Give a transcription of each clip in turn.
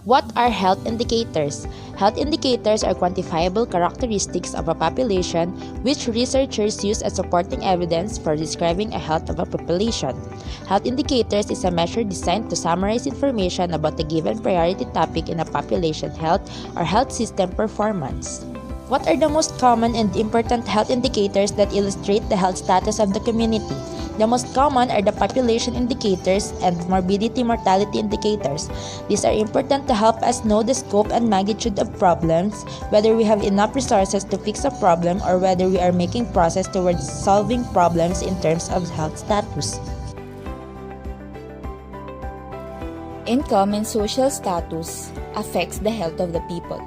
What are health indicators? Health indicators are quantifiable characteristics of a population which researchers use as supporting evidence for describing a health of a population. Health indicators is a measure designed to summarize information about a given priority topic in a population health or health system performance. What are the most common and important health indicators that illustrate the health status of the community? The most common are the population indicators and morbidity mortality indicators. These are important to help us know the scope and magnitude of problems, whether we have enough resources to fix a problem or whether we are making progress towards solving problems in terms of health status. Income and social status affects the health of the people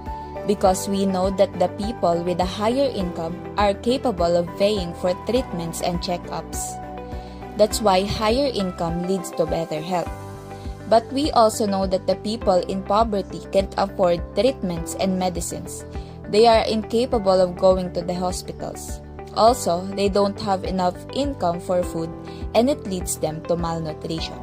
because we know that the people with a higher income are capable of paying for treatments and checkups. That's why higher income leads to better health. But we also know that the people in poverty can't afford treatments and medicines. They are incapable of going to the hospitals. Also, they don't have enough income for food and it leads them to malnutrition.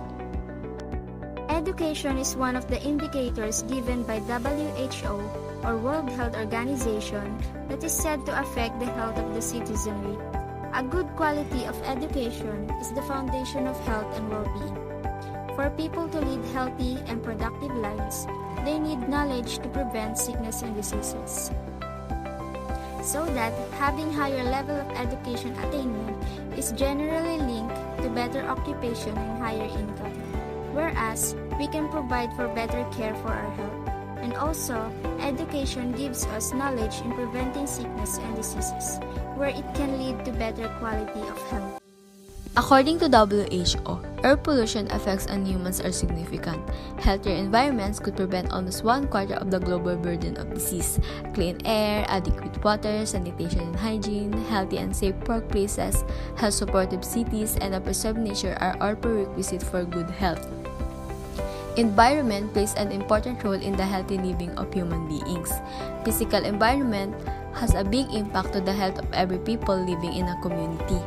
Education is one of the indicators given by WHO or World Health Organization that is said to affect the health of the citizenry. A good quality of education is the foundation of health and well-being. For people to lead healthy and productive lives, they need knowledge to prevent sickness and diseases. So that having higher level of education attainment is generally linked to better occupation and higher income. Whereas, we can provide for better care for our health. And also, education gives us knowledge in preventing sickness and diseases, where it can lead to better quality of health. According to WHO, air pollution effects on humans are significant. Healthier environments could prevent almost 1/4 of the global burden of disease. Clean air, adequate water, sanitation and hygiene, healthy and safe workplaces, health-supportive cities, and a preserved nature are all prerequisites for good health. Environment plays an important role in the healthy living of human beings. Physical environment has a big impact to the health of every people living in a community.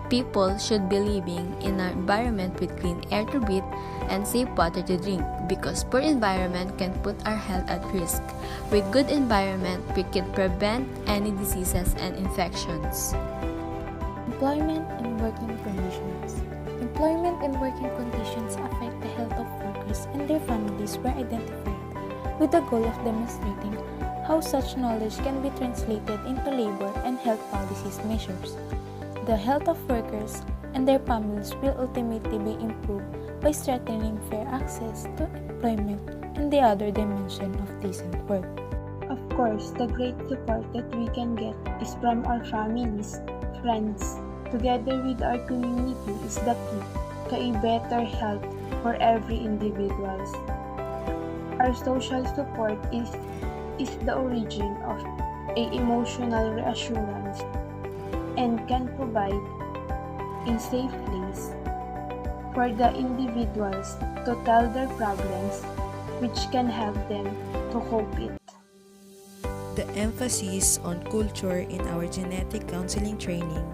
People should be living in an environment with clean air to breathe and safe water to drink because poor environment can put our health at risk. With good environment, we can prevent any diseases and infections. Employment and working conditions. Employment and working conditions affect the health of workers and their families were identified with the goal of demonstrating how such knowledge can be translated into labor and health policies measures. The health of workers and their families will ultimately be improved by strengthening fair access to employment and the other dimension of decent work. Of course, the great support that we can get is from our families, friends, together with our community is the key to a better health for every individual. Our social support is the origin of a emotional reassurance and can provide a safe place for the individuals to tell their problems, which can help them to cope it. The emphasis on culture in our genetic counseling training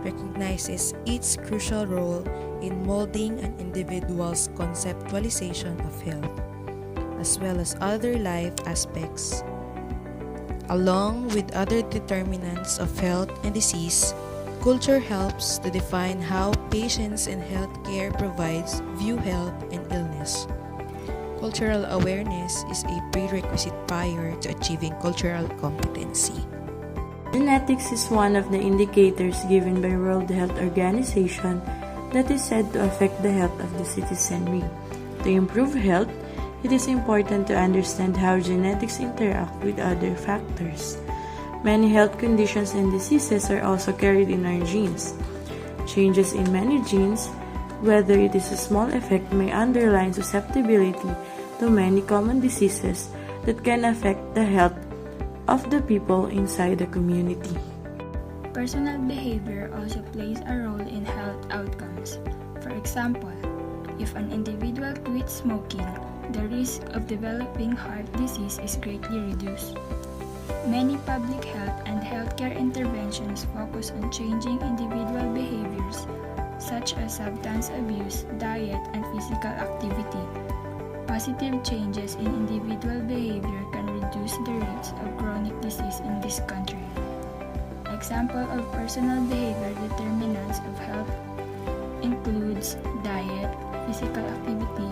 recognizes its crucial role in molding an individual's conceptualization of health, as well as other life aspects. Along with other determinants of health and disease, culture helps to define how patients in healthcare provides view health and illness. Cultural awareness is a prerequisite prior to achieving cultural competency. Genetics is one of the indicators given by World Health Organization that is said to affect the health of the citizenry. To improve health, it is important to understand how genetics interact with other factors. Many health conditions and diseases are also carried in our genes. Changes in many genes, whether it is a small effect, may underline susceptibility to many common diseases that can affect the health of the people inside the community. Personal behavior also plays a role in health outcomes. For example, if an individual quits smoking, the risk of developing heart disease is greatly reduced. Many public health and healthcare interventions focus on changing individual behaviors, such as substance abuse, diet, and physical activity. Positive changes in individual behavior can reduce the rates of chronic disease in this country. Example of personal behavior determinants of health includes diet, physical activity,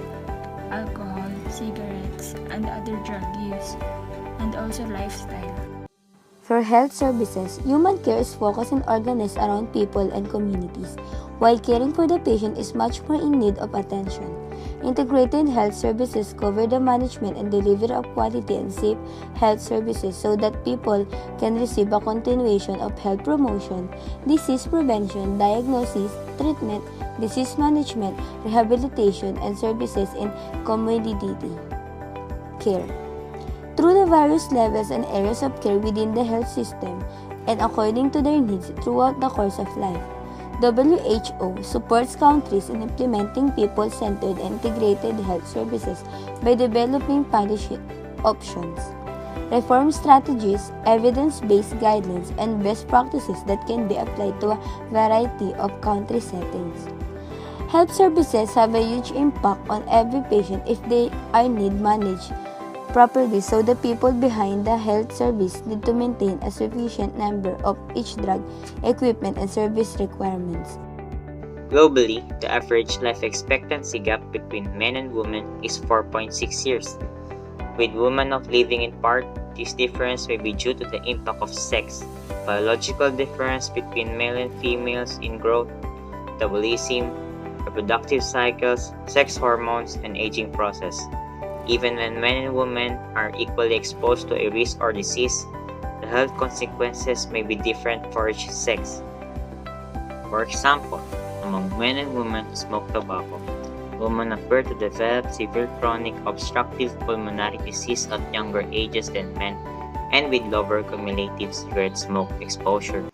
alcohol, cigarettes, and other drug use, and also lifestyle. For health services, human care is focused and organized around people and communities, while caring for the patient is much more in need of attention. Integrated health services cover the management and delivery of quality and safe health services so that people can receive a continuation of health promotion, disease prevention, diagnosis, treatment, disease management, rehabilitation, and services in community care. Through the various levels and areas of care within the health system and according to their needs throughout the course of life. WHO supports countries in implementing people-centered and integrated health services by developing policy options, reform strategies, evidence-based guidelines, and best practices that can be applied to a variety of country settings. Health services have a huge impact on every patient if they are managed properly, so the people behind the health service need to maintain a sufficient number of each drug, equipment, and service requirements. Globally, the average life expectancy gap between men and women is 4.6 years. With women not living in part, this difference may be due to the impact of sex, biological difference between male and females in growth, metabolism, reproductive cycles, sex hormones, and aging process. Even when men and women are equally exposed to a risk or disease, the health consequences may be different for each sex. For example, among men and women who smoke tobacco, women appear to develop severe chronic obstructive pulmonary disease at younger ages than men and with lower cumulative cigarette smoke exposure.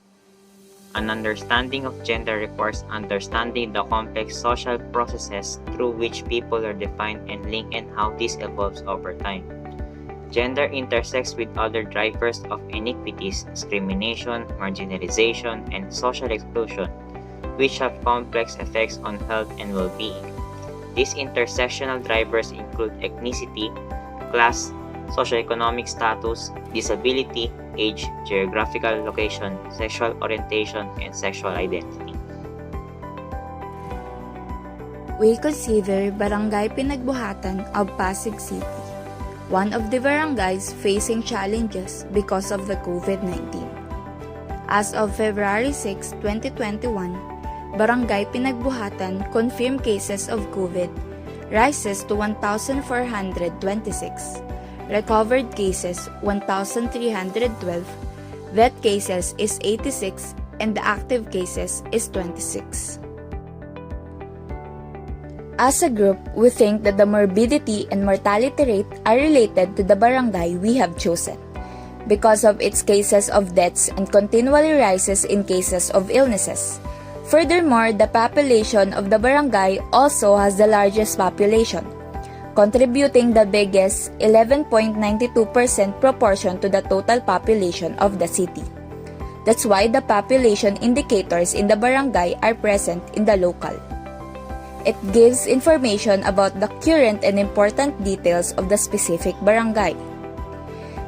An understanding of gender requires understanding the complex social processes through which people are defined and linked and how this evolves over time. Gender intersects with other drivers of inequities, discrimination, marginalization, and social exclusion, which have complex effects on health and well-being. These intersectional drivers include ethnicity, class, socioeconomic status, disability, age, geographical location, sexual orientation, and sexual identity. We consider Barangay Pinagbuhatan of Pasig City, one of the barangays facing challenges because of the COVID-19. As of February 6, 2021, Barangay Pinagbuhatan confirmed cases of COVID rises to 1,426. Recovered cases 1,312, death cases is 86, and the active cases is 26. As a group, we think that the morbidity and mortality rate are related to the barangay we have chosen because of its cases of deaths and continually rises in cases of illnesses. Furthermore, the population of the barangay also has the largest population, contributing the biggest 11.92% proportion to the total population of the city. That's why the population indicators in the barangay are present in the local. It gives information about the current and important details of the specific barangay.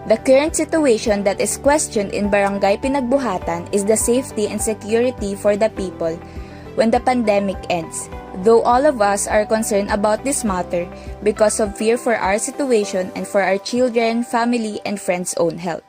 The current situation that is questioned in Barangay Pinagbuhatan is the safety and security for the people when the pandemic ends, though all of us are concerned about this matter because of fear for our situation and for our children, family, and friends' own health.